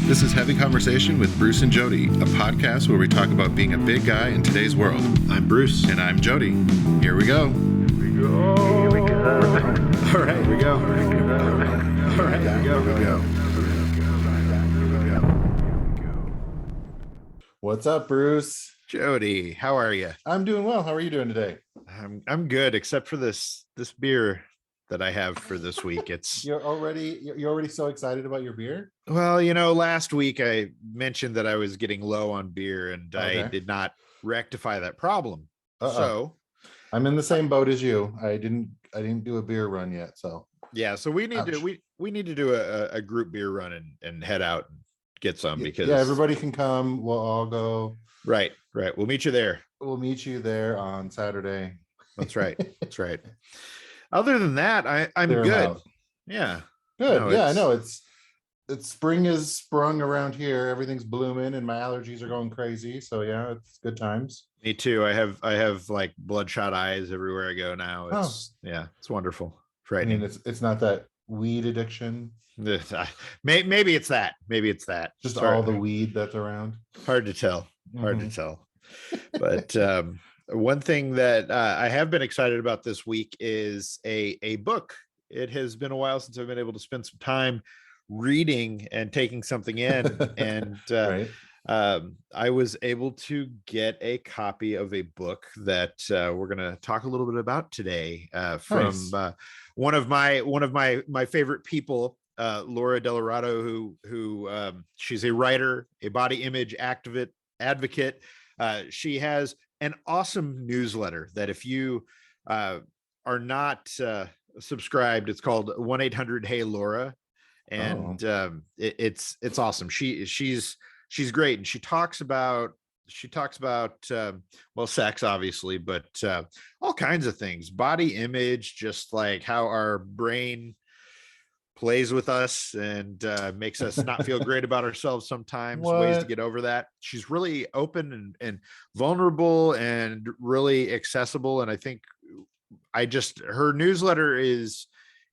This is Heavy Conversation with Bruce and Jody, a podcast where we talk about being a big guy in today's world. I'm Bruce. And I'm Jody. Here we go. Here we go. All right, here we go. All right, here we go. Here we go. What's up, Bruce? Jody, how are you? I'm doing well. How are you doing today? I'm good, except for this beer that I have for this week. It's You're already so excited about your beer? well, last week I mentioned that I was getting low on beer, and Okay. I did not rectify that problem. So I'm in the same boat as you. I didn't do a beer run yet, so yeah, so we need to we need to do a group beer run and head out and get some, because everybody can come. We'll all go. Right. We'll meet you there. We'll meet you there on Saturday. That's right. That's right. Other than that, I'm Clear 'em good. out. Yeah. Good. No, I know it's spring is sprung around here. Everything's blooming and my allergies are going crazy. So yeah, it's good times. Me too. I have like bloodshot eyes everywhere I go now. It's wonderful. I Frightening. mean, it's not that weed addiction. Maybe it's that. Just Sorry. all the weed that's around. Hard to tell. Mhm. But one thing that I have been excited about this week is a book. It has been a while since I've been able to spend some time reading and taking something in, and Right. I was able to get a copy of a book that we're going to talk a little bit about today from Nice. one of my favorite people, Laura Delarato, who she's a writer, a body image advocate. She has an awesome newsletter that if you are not subscribed, it's called 1-800-HEY-LAURA, and it's awesome. She's great, and she talks about well, sex obviously, but all kinds of things, body image, just like how our brain plays with us and makes us not feel great about ourselves sometimes. Ways to What? get over that. She's really open and vulnerable and really accessible, and I think her newsletter I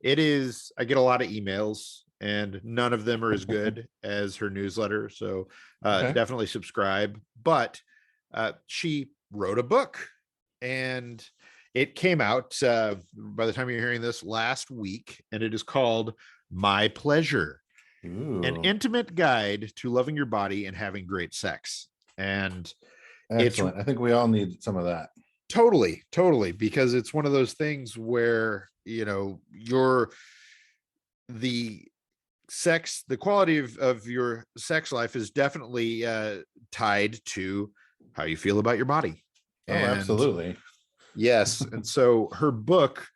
get a lot of emails and none of them are as good as her newsletter, so Okay. definitely subscribe. But she wrote a book, and it came out by the time you're hearing this last week, and it is called My Pleasure, an Ooh, intimate guide to loving your body and having great sex. And excellent. I think we all need some of that. totally, because it's one of those things where the quality of your sex life is definitely tied to how you feel about your body. Oh, And absolutely. yes, and so her book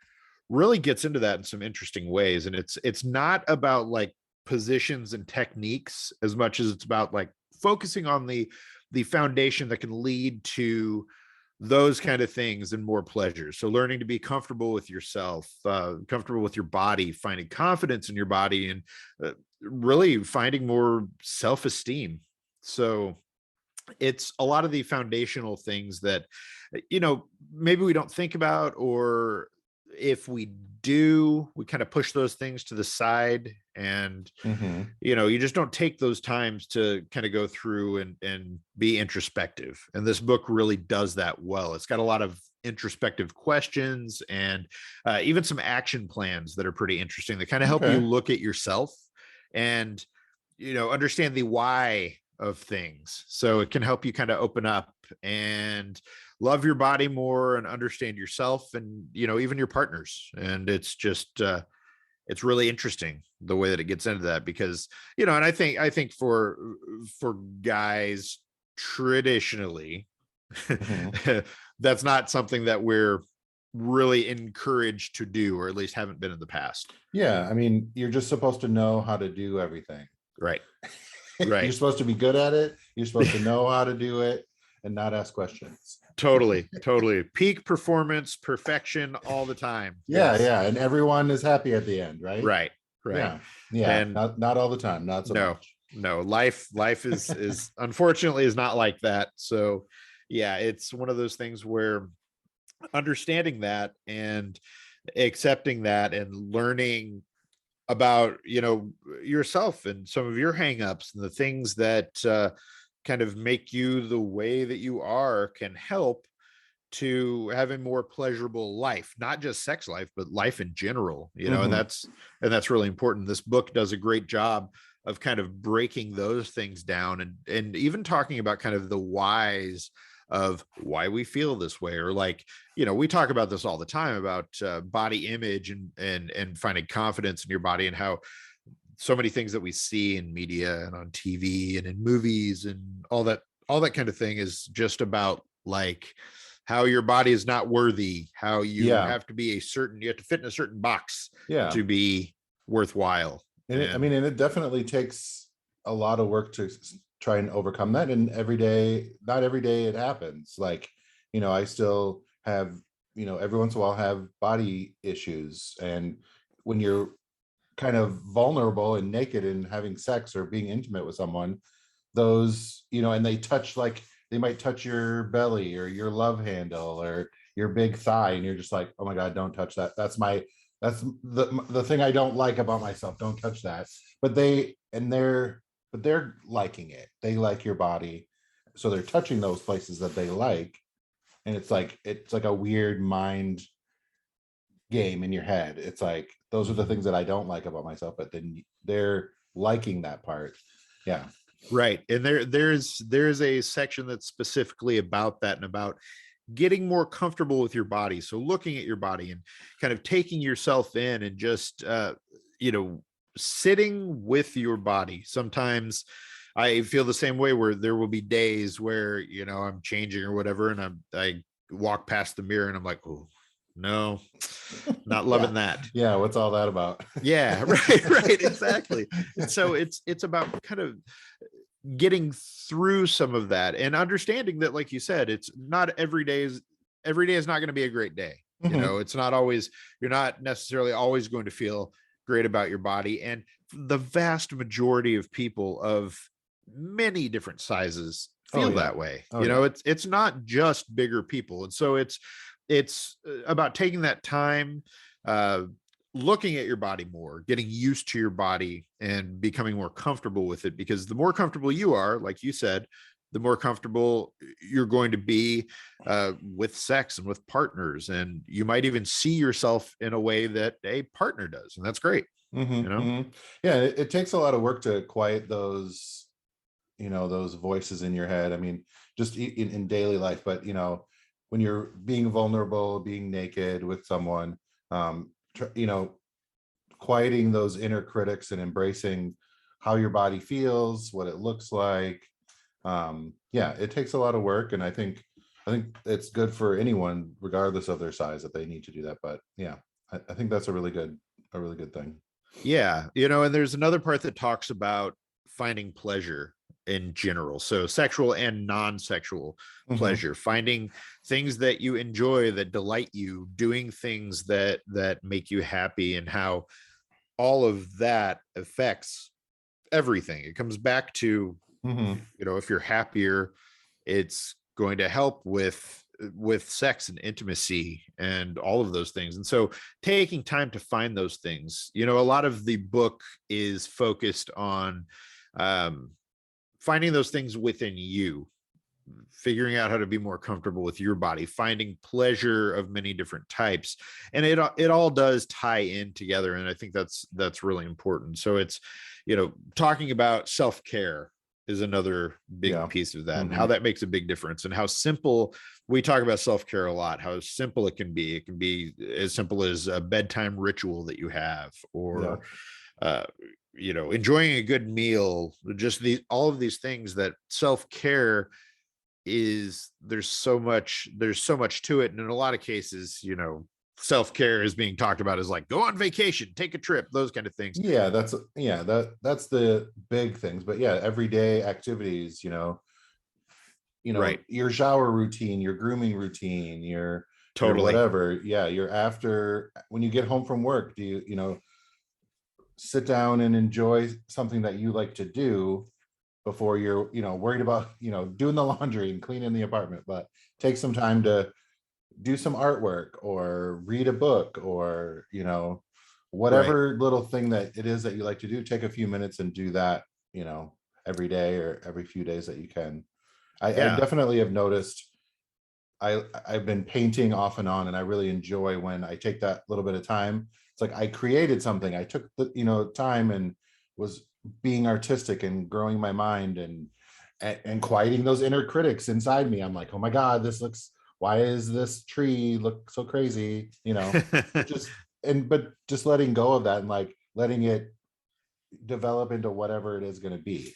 really gets into that in some interesting ways, and it's not about like positions and techniques as much as it's about like focusing on the foundation that can lead to those kind of things and more pleasure. So learning to be comfortable with yourself, comfortable with your body, finding confidence in your body, and really finding more self-esteem. So it's a lot of the foundational things that maybe we don't think about, or if we do, we kind of push those things to the side, and Mhm. you just don't take those times to kind of go through and be introspective. And this book really does that well. It's got a lot of introspective questions and even some action plans that are pretty interesting, that kind of help you Okay. look at yourself and understand the why of things. So it can help you kind of open up and love your body more and understand yourself, and even your partners. And it's just it's really interesting the way that it gets into that, because and I think for guys traditionally, Mhm. that's not something that we're really encouraged to do, or at least haven't been in the past. Yeah, I mean, you're just supposed to know how to do everything. Right. You're supposed to be good at it. You're supposed to know how to do it and not ask questions. Totally peak performance, perfection all the time. Yeah, Yes. yeah, and everyone is happy at the end, right? Right. Yeah, yeah. And Not all the time, not so much. no, life is unfortunately is not like that. So yeah, it's one of those things where understanding that and accepting that and learning about, yourself and some of your hangups and the things that kind of make you the way that you are, can help to have a more pleasurable life, not just sex life, but life in general, and that's really important. This book does a great job of kind of breaking those things down, and even talking about kind of the whys of why we feel this way, or like, we talk about this all the time about body image and finding confidence in your body, and how so many things that we see in media and on TV and in movies and all that kind of thing is just about like how your body is not worthy, how you have to be you have to fit in a certain box to be worthwhile. And it definitely takes a lot of work to try and overcome that. And not every day it happens. Like, I still have, every once in a while have body issues. And when you're kind of vulnerable and naked and having sex or being intimate with someone, those, and they might touch your belly or your love handle or your big thigh, and you're just like, oh my God, don't touch that. That's the thing I don't like about myself. Don't touch that. But they're liking it. They like your body. So they're touching those places that they like. And it's like a weird mind game in your head. It's like, those are the things that I don't like about myself, but then they're liking that part. Yeah. Right. And there's a section that's specifically about that, and about getting more comfortable with your body. So looking at your body and kind of taking yourself in, and just sitting with your body. Sometimes I feel the same way, where there will be days where, I'm changing or whatever, and I walk past the mirror and I'm like, oh no, not loving that. Yeah. What's all that about? Yeah. Right. Exactly. And so it's about kind of getting through some of that, and understanding that, like you said, it's not every day is not going to be a great day. It's not always, you're not necessarily always going to feel great about your body. And the vast majority of people of many different sizes feel that way. It's not just bigger people. And so it's about taking that time, looking at your body more, getting used to your body, and becoming more comfortable with it. Because the more comfortable you are, like you said, the more comfortable you're going to be with sex and with partners. And you might even see yourself in a way that a partner does. And that's great. Yeah. It takes a lot of work to quiet those, those voices in your head. I mean, just in daily life, but, when you're being vulnerable, being naked with someone, quieting those inner critics and embracing how your body feels, what it looks like. It takes a lot of work. And I think it's good for anyone, regardless of their size, that they need to do that. But yeah, I think that's a really good thing. Yeah. And there's another part that talks about finding pleasure in general. So sexual and non-sexual pleasure, finding things that you enjoy, that delight you, doing things that make you happy, and how all of that affects everything. It comes back to, if you're happier, it's going to help with sex and intimacy and all of those things. And so taking time to find those things, a lot of the book is focused on finding those things within you, figuring out how to be more comfortable with your body, finding pleasure of many different types. And it all does tie in together. And I think that's really important. So it's, talking about self-care is another big piece of that, and how that makes a big difference, and how simple we talk about self-care a lot, how simple it can be. It can be as simple as a bedtime ritual that you have, or, enjoying a good meal, just all of these things. That self-care is, there's so much to it. And in a lot of cases, self-care is being talked about as like, go on vacation, take a trip, those kind of things. That's the big things. But everyday activities, right, your shower routine, your grooming routine, your whatever. You're after, when you get home from work, do you sit down and enjoy something that you like to do before you're worried about doing the laundry and cleaning the apartment. But take some time to do some artwork, or read a book, or whatever little thing that it is that you like to do, take a few minutes and do that, every day or every few days that you can. I Yeah. definitely have noticed I've been painting off and on, and I really enjoy when I take that little bit of time. It's like I created something. I took the time and was being artistic and growing my mind and quieting those inner critics inside me. I'm like, oh my God, why is this tree look so crazy? Just but just letting go of that and like letting it develop into whatever it is going to be.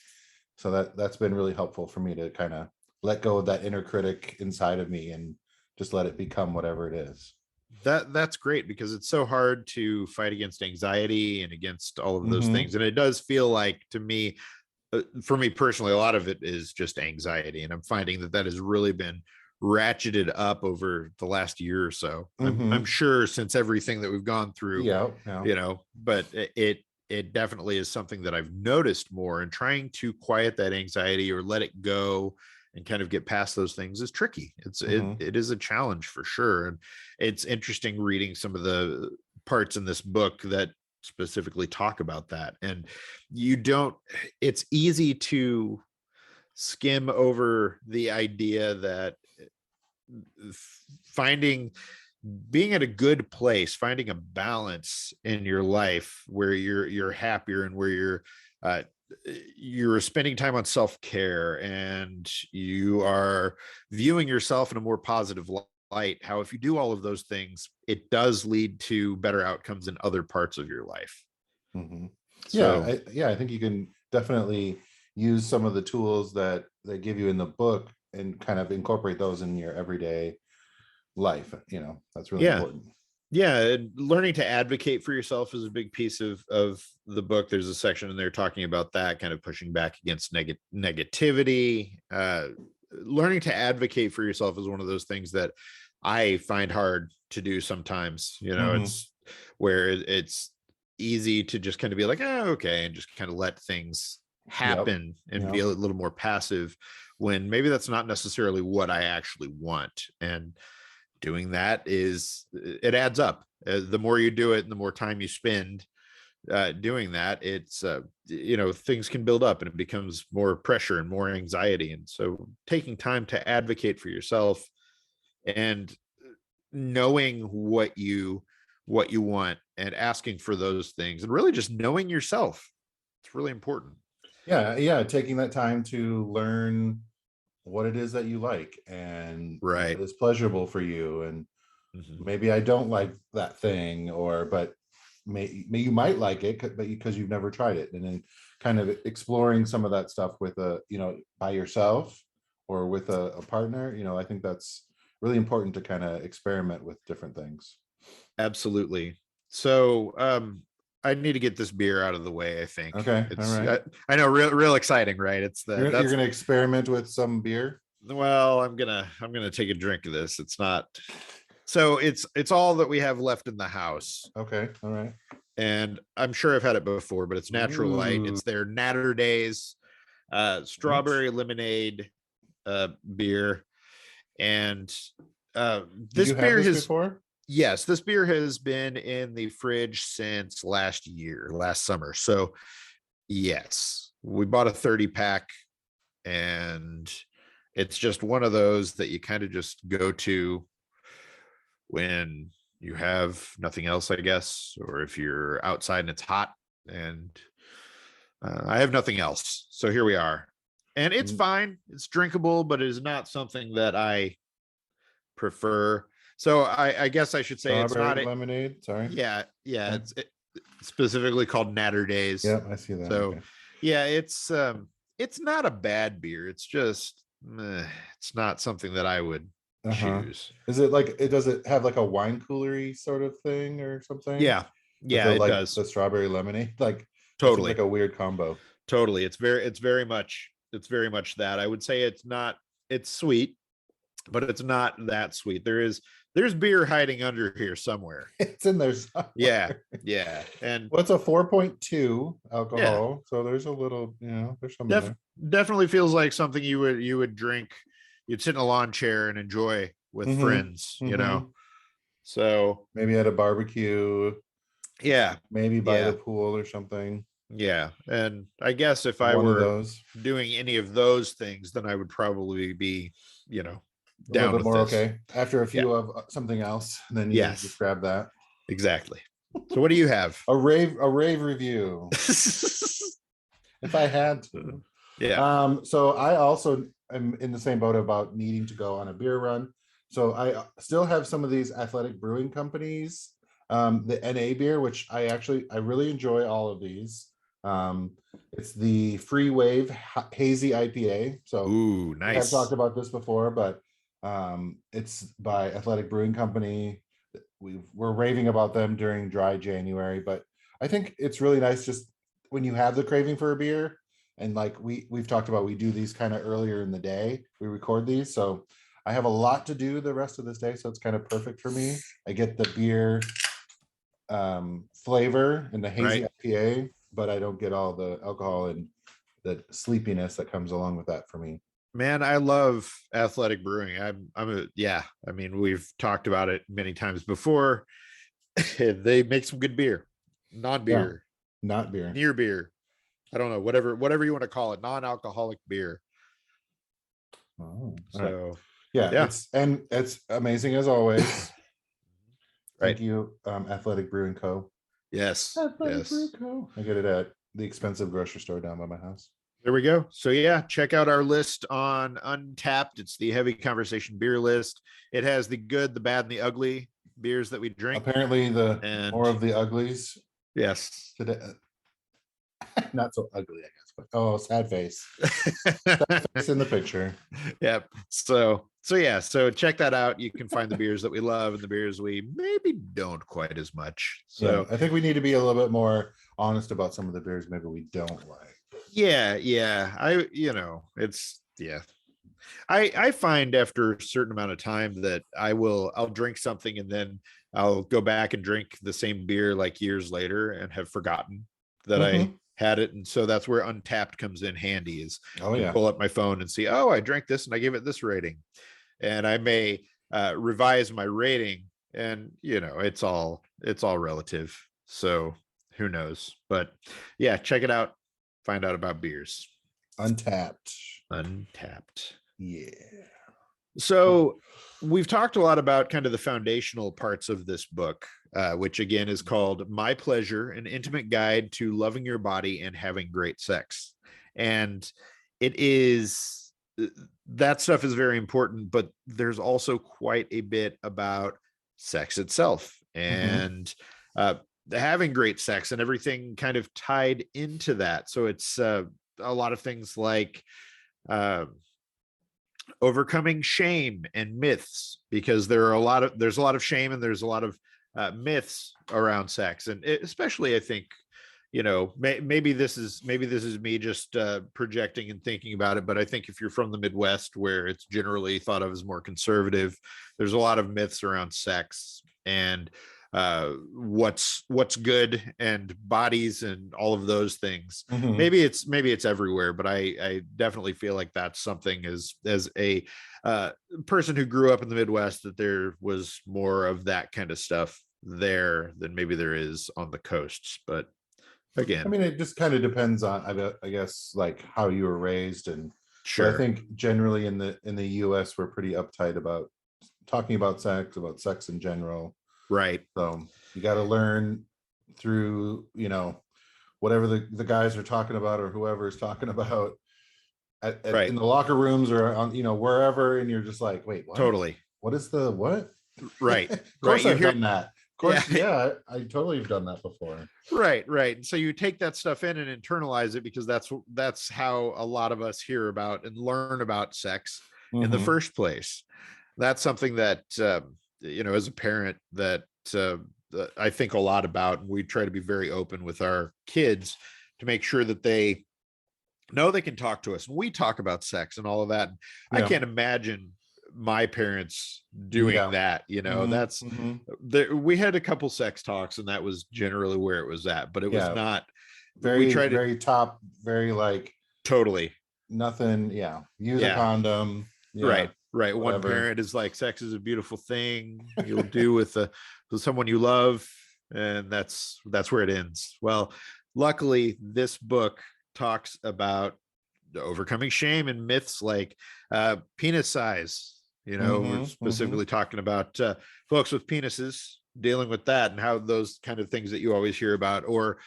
So that's been really helpful for me to kind of let go of that inner critic inside of me and just let it become whatever it is. That's great, because it's so hard to fight against anxiety and against all of those Mhm. things. And it does feel like, to me, for me personally, a lot of it is just anxiety. And I'm finding that has really been ratcheted up over the last year or so. I'm Mhm. sure since everything that we've gone through, Yeah. but it definitely is something that I've noticed more, and trying to quiet that anxiety or let it go and kind of get past those things is tricky. Mhm. It is a challenge for sure. And it's interesting reading some of the parts in this book that specifically talk about that. And it's easy to skim over the idea that finding being at a good place, finding a balance in your life where you're happier, and where you're spending time on self-care, and you are viewing yourself in a more positive light. How if you do all of those things, it does lead to better outcomes in other parts of your life. Mhm. So I think you can definitely use some of the tools that they give you in the book and kind of incorporate those in your everyday life. That's really yeah, important. and learning to advocate for yourself is a big piece of the book. There's a section in there talking about that, kind of pushing back against negativity. Learning to advocate for yourself is one of those things that I find hard to do sometimes. Mhm. It's where it's easy to just kind of be like, oh, okay, and just kind of let things Yep. happen and be Yep. a little more passive, when maybe that's not necessarily what I actually want. And doing that it adds up. The more you do it and the more time you spend doing that, it's things can build up, and it becomes more pressure and more anxiety. And so taking time to advocate for yourself, and knowing what you want, and asking for those things, and really just knowing yourself, it's really important. Yeah. Taking that time to learn what it is that you like and what Right. is pleasurable for you. And Mhm. maybe I don't like that thing, but you might like it, but because you've never tried it. And then kind of exploring some of that stuff with by yourself or with a partner. I think that's really important to kind of experiment with different things. Absolutely. So I need to get this beer out of the way. I think Okay. All right. I know, real exciting, right? It's You're that's gonna experiment with some beer. well, I'm gonna take a drink of this. It's not, so it's all that we have left in the house. Okay. All right. And I'm sure I've had it before, but it's Natural Light. Ooh. It's their Naturdays Right. strawberry lemonade beer. And Did this you have beer this has before? yes, this beer has been in the fridge since last summer. So yes, we bought a 30 pack, and it's just one of those that you kind of just go to when you have nothing else, I guess, or if you're outside and it's hot. And I have nothing else. So here we are. And it's Mm. fine. It's drinkable, but it is not something that I prefer. So I guess I should say it's Strawberry not a, lemonade. Sorry. yeah, Okay. specifically called Naturdays. Yep, I see that. So Okay. yeah, it's not a bad beer. It's just it's not something that I would Uh-huh. choose. Is it like does it have like a wine coolery sort of thing or something? Yeah, With yeah, it the does. strawberry lemonade? Like that seems like Totally. a weird combo. Totally. It's very much that. I would say it's sweet, but it's not that sweet. There's beer hiding under here somewhere. It's in there Yeah. somewhere. Yeah. And Well, it's a 4.2 yeah, alcohol, so there's a little, there's some in def- there. definitely feels like something you would drink. You'd sit in a lawn chair and enjoy with Mm-hmm. friends. Mm-hmm. So Maybe at a barbecue. Yeah. maybe by Yeah. the pool or something. Yeah. And I guess if I One of were those. doing any of those things, then I would probably be, A little down bit with more this. okay. After a Yeah. few of something else, then you can just Yes, grab that. exactly. So what do you have? A rave review. If I had to. Yeah. So I also am in the same boat about needing to go on a beer run. So I still have some of these athletic brewing companies, the NA beer, which I really enjoy all of these. It's the Free Wave Hazy IPA. So Ooh, we have talked nice. about this before, but it's by Athletic Brewing Company. We're raving about them during dry January, but I think it's really nice just when you have the craving for a beer, and like we've talked about, we do these kind of earlier in the day. We record these, so I have a lot to do the rest of this day, so it's kind of perfect for me. I get the beer flavor and the hazy Right. IPA, but I don't get all the alcohol and the sleepiness that comes along with that for me. Man, I love Athletic Brewing. I mean, we've talked about it many times before. They make some good beer, Yeah, non-beer, not beer. near beer. I don't know, whatever you want to call it, non-alcoholic beer. Oh, all right. So Yeah, yeah, it's amazing as always. right. Thank you, Athletic Brewing Co. Yes. Athletic Yes. Brewing Co. I get it at the expensive grocery store down by my house. There we go. So yeah, check out our list on Untapped. It's the Heavy Conversation beer list. It has the good, the bad, and the ugly beers that we drink. Apparently, the And more of the uglies yes. today. Not so ugly, I guess, but oh, sad face. Sad face in the picture. Yep. So yeah, so check that out. You can find the beers that we love and the beers we maybe don't quite as much. Yeah, So I think we need to be a little bit more honest about some of the beers maybe we don't like. yeah. I find after a certain amount of time that I'll drink something and then I'll go back and drink the same beer like years later and have forgotten that I Mhm. had it. And so that's where Untapped comes in handy, is Oh I can yeah. pull up my phone and see, oh, I drank this and I gave it this rating. And I may revise my rating, and it's all relative. So who knows? But yeah, check it out. Find out about beers. Untapped. Untapped. Yeah. So we've talked a lot about kind of the foundational parts of this book, which again is called My Pleasure, an intimate guide to loving your body and having great sex. And it is that stuff is very important, but there's also quite a bit about sex itself Mhm. and having great sex and everything kind of tied into that. So it's a lot of things like uh, overcoming shame and myths, because there's a lot of shame and there's a lot of myths around sex, and especially I think maybe this is me just projecting and thinking about it, but I think if you're from the Midwest, where it's generally thought of as more conservative, there's a lot of myths around sex and what's good and bodies and all of those things. Mhm. Maybe it's everywhere, but I definitely feel like that's something as a person who grew up in the Midwest, that there was more of that kind of stuff there than maybe there is on the coasts. But I again, mean, it just kind of depends on, I guess, like how you were raised, but I sure. think generally in the US we're pretty uptight about talking about sex in general. Right. So you got to learn through, whatever the guys are talking about or whoever is talking about in Right. the locker rooms or on, wherever, and you're just like, wait, what? Totally. What is the what? Right. Of Right. course You I've hear, done that. Of yeah. course, yeah, I totally have done that before. Right. So you take that stuff in and internalize it, because that's how a lot of us hear about and learn about sex in the Mhm. first place. That's something that as a parent, that I think a lot about, and we try to be very open with our kids to make sure that they know they can talk to us. And we talk about sex and all of that. I Yeah. can't imagine my parents doing Yeah. that. Mhm. That's Mhm. we had a couple sex talks, and that was generally where it was at, but it was Yeah. not. We Very, tried it. very top, very like Totally. nothing. Yeah. Use a Yeah. condom. Yeah. Right. One Whatever. parent is like, sex is a beautiful thing you'll do with someone you love. and that's where it ends. Well, luckily this book talks about overcoming shame and myths like penis size. We're specifically talking about folks with penises dealing with that and how those kind of things that you always hear about, or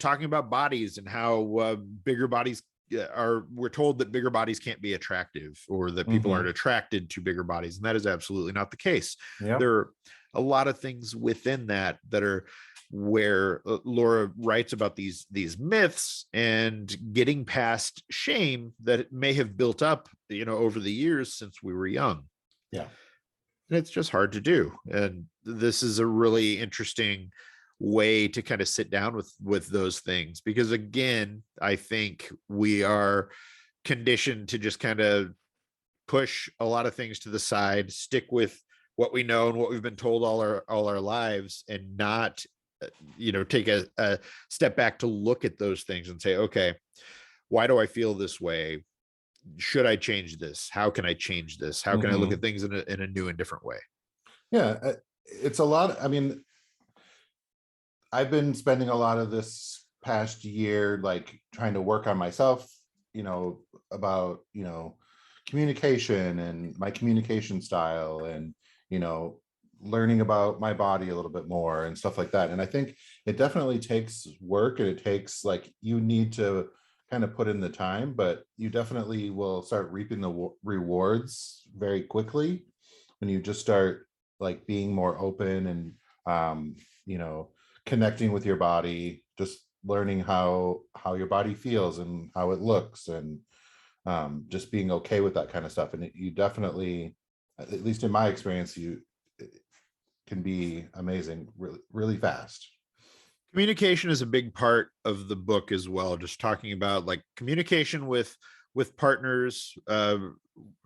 talking about bodies and how bigger bodies we're told that bigger bodies can't be attractive, or that people aren't attracted to bigger bodies, and that is absolutely not the case. Yeah. There are a lot of things within that are where Laura writes about these myths and getting past shame that may have built up over the years since we were young. Yeah. And it's just hard to do. And this is a really interesting way to kind of sit down with those things, because again, I think we are conditioned to just kind of push a lot of things to the side, stick with what we know and what we've been told all our lives, and not take a step back to look at those things and say, okay, why do I feel this way? Should I change this? How can I change this? How can I look at things in a new and different way? Yeah, it's a lot. I mean, I've been spending a lot of this past year like trying to work on myself, about communication and my communication style, and learning about my body a little bit more and stuff like that. And I think it definitely takes work, and it takes like, you need to kind of put in the time, but you definitely will start reaping the rewards very quickly when you just start like being more open and connecting with your body, just learning how your body feels and how it looks, and just being okay with that kind of stuff. And you definitely, at least in my experience, it can be amazing really, really fast. Communication is a big part of the book as well, just talking about like communication with partners,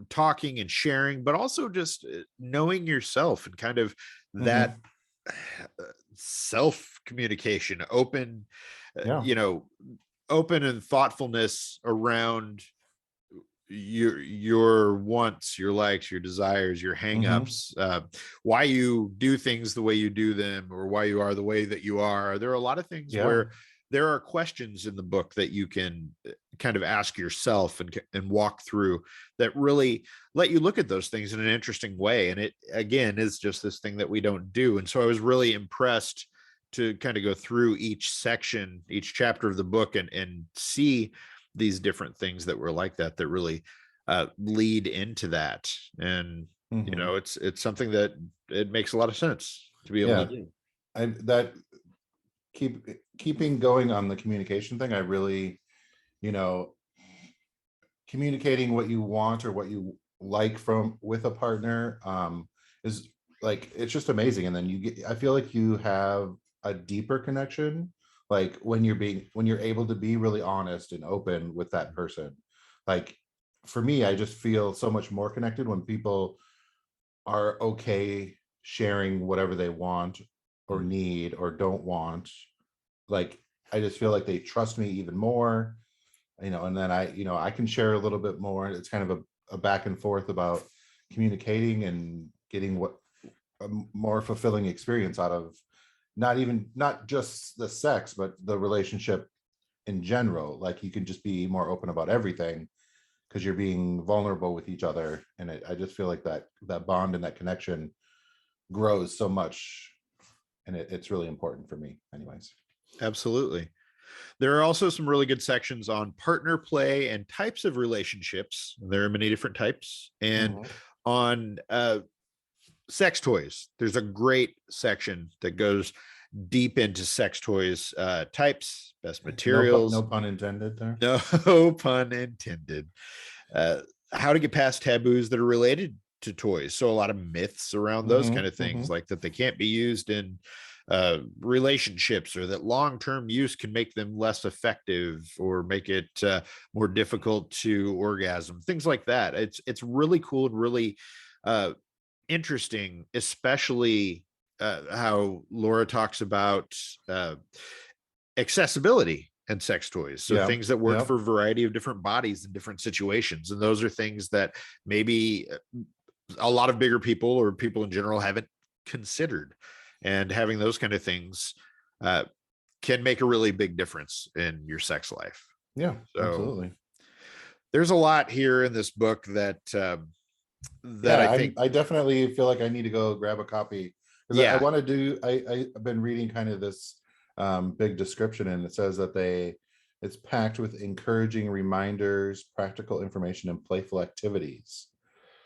talking and sharing, but also just knowing yourself, and kind of that self communication, open open and thoughtfulness around your wants, your likes, your desires, your hangups, why you do things the way you do them, or why you are the way that you are. There are a lot of things where there are questions in the book that you can kind of ask yourself and walk through, that really let you look at those things in an interesting way. And it, again, is just this thing that we don't do. And so I was really impressed to kind of go through each section, each chapter of the book, and see these different things that were like that really lead into that. And it's something that it makes a lot of sense to be able to do. That keeping going on the communication thing, I really, communicating what you want or what you like with a partner is like, it's just amazing. And then I feel like you have a deeper connection, like when you're able to be really honest and open with that person. Like for me, I just feel so much more connected when people are okay sharing whatever they want or need or don't want. Like I just feel like they trust me even more, and then I can share a little bit more. It's kind of a back and forth about communicating and getting a more fulfilling experience out of not just the sex, but the relationship in general. Like you can just be more open about everything because you're being vulnerable with each other. And I just feel like that bond and that connection grows so much. And it's really important for me anyways. Absolutely. There are also some really good sections on partner play and types of relationships. There are many different types. And on sex toys, there's a great section that goes deep into sex toys, types, best materials. No pun intended there. No pun intended. How to get past taboos that are related to toys. So a lot of myths around those kind of things, like that they can't be used in relationships, or that long-term use can make them less effective or make it more difficult to orgasm, things like that. It's really cool and really interesting, especially how Laura talks about accessibility and sex toys. So things that work for a variety of different bodies in different situations. And those are things that maybe a lot of bigger people or people in general haven't considered. and having those kind of things can make a really big difference in your sex life. Yeah, So absolutely. there's a lot here in this book that I think I definitely feel like I need to go grab a copy, because I want to do. I've been reading kind of this big description, and it says that it's packed with encouraging reminders, practical information, and playful activities.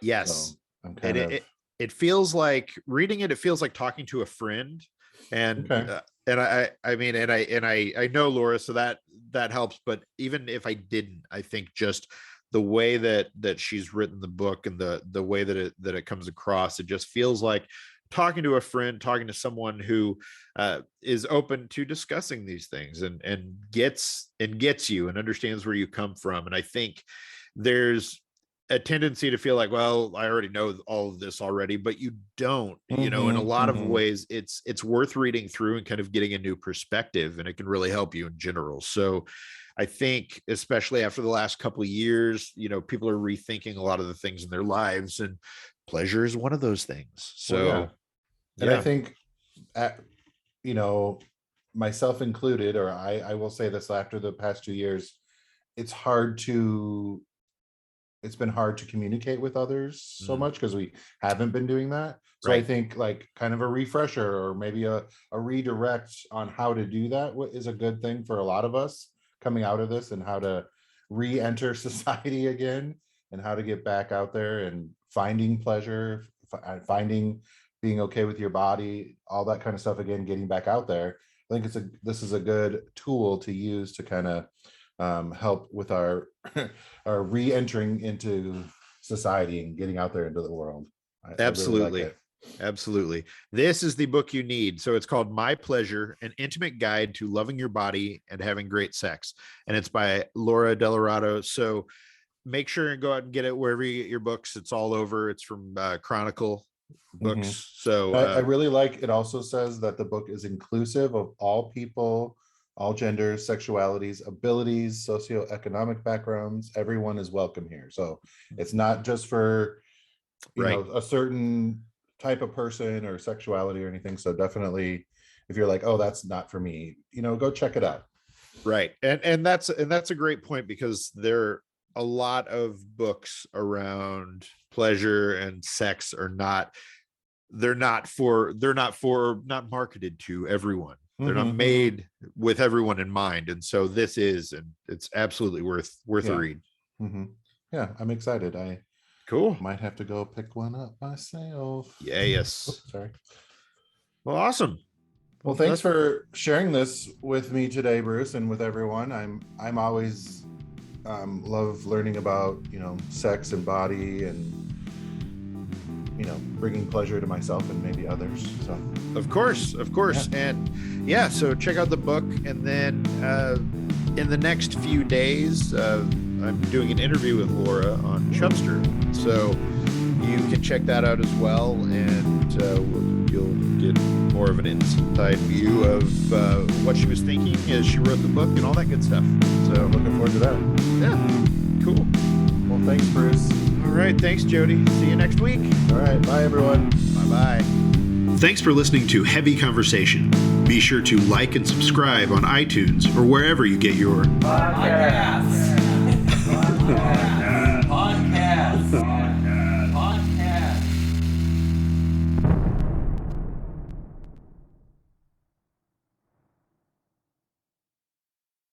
Yes. So I'm kind of. It feels like reading it. It feels like talking to a friend, and I know Laura, so that helps. But even if I didn't, I think just the way that she's written the book and the way that it comes across, it just feels like talking to a friend, talking to someone who is open to discussing these things and gets you and understands where you come from. And I think there's a tendency to feel like, well, I already know all of this already, but you don't. In a lot of ways, it's worth reading through and kind of getting a new perspective, and it can really help you in general. So I think, especially after the last couple of years, people are rethinking a lot of the things in their lives, and pleasure is one of those things. So, and I think, myself included, or I will say this, after the past 2 years, it's been hard to communicate with others so much, because we haven't been doing that. So I think like kind of a refresher, or maybe a redirect on how to do that is a good thing for a lot of us coming out of this, and how to re-enter society again, and how to get back out there and finding pleasure, finding being okay with your body, all that kind of stuff again, getting back out there. I think this is a good tool to use to kind of help with our our re-entering into society and getting out there into the world. Absolutely. I really like it. Absolutely. This is the book you need. So it's called My Pleasure, An Intimate Guide to Loving Your Body and Having Great Sex. And it's by Laura Delarato. So make sure and go out and get it wherever you get your books. It's all over. It's from Chronicle Books. So I really like, it also says that the book is inclusive of all people, all genders, sexualities, abilities, socioeconomic backgrounds. Everyone is welcome here. So it's not just for a certain type of person or sexuality or anything. So definitely, if you're like, oh, that's not for me, go check it out. Right. And that's a great point, because there are a lot of books around pleasure and sex not marketed to everyone. They're not made with everyone in mind. And so this is, and it's absolutely worth a read. Yeah, I'm excited. Cool. Might have to go pick one up myself. Yeah. Yes. Oops, sorry. Well, awesome. Well, thanks for sharing this with me today, Bruce, and with everyone. I'm always love learning about sex and body, and bringing pleasure to myself and maybe others. So of course. Yeah. And so check out the book, and then in the next few days I'm doing an interview with Laura on Chubster, so you can check that out as well, and you'll get more of an inside view of what she was thinking as she wrote the book and all that good stuff. So I'm looking forward to that. Yeah, cool. Well, thanks, Bruce. All right, thanks, Jody. See you next week. All right, bye, everyone. Bye. Thanks for listening to Heavy Conversation. Be sure to like and subscribe on iTunes or wherever you get your podcast.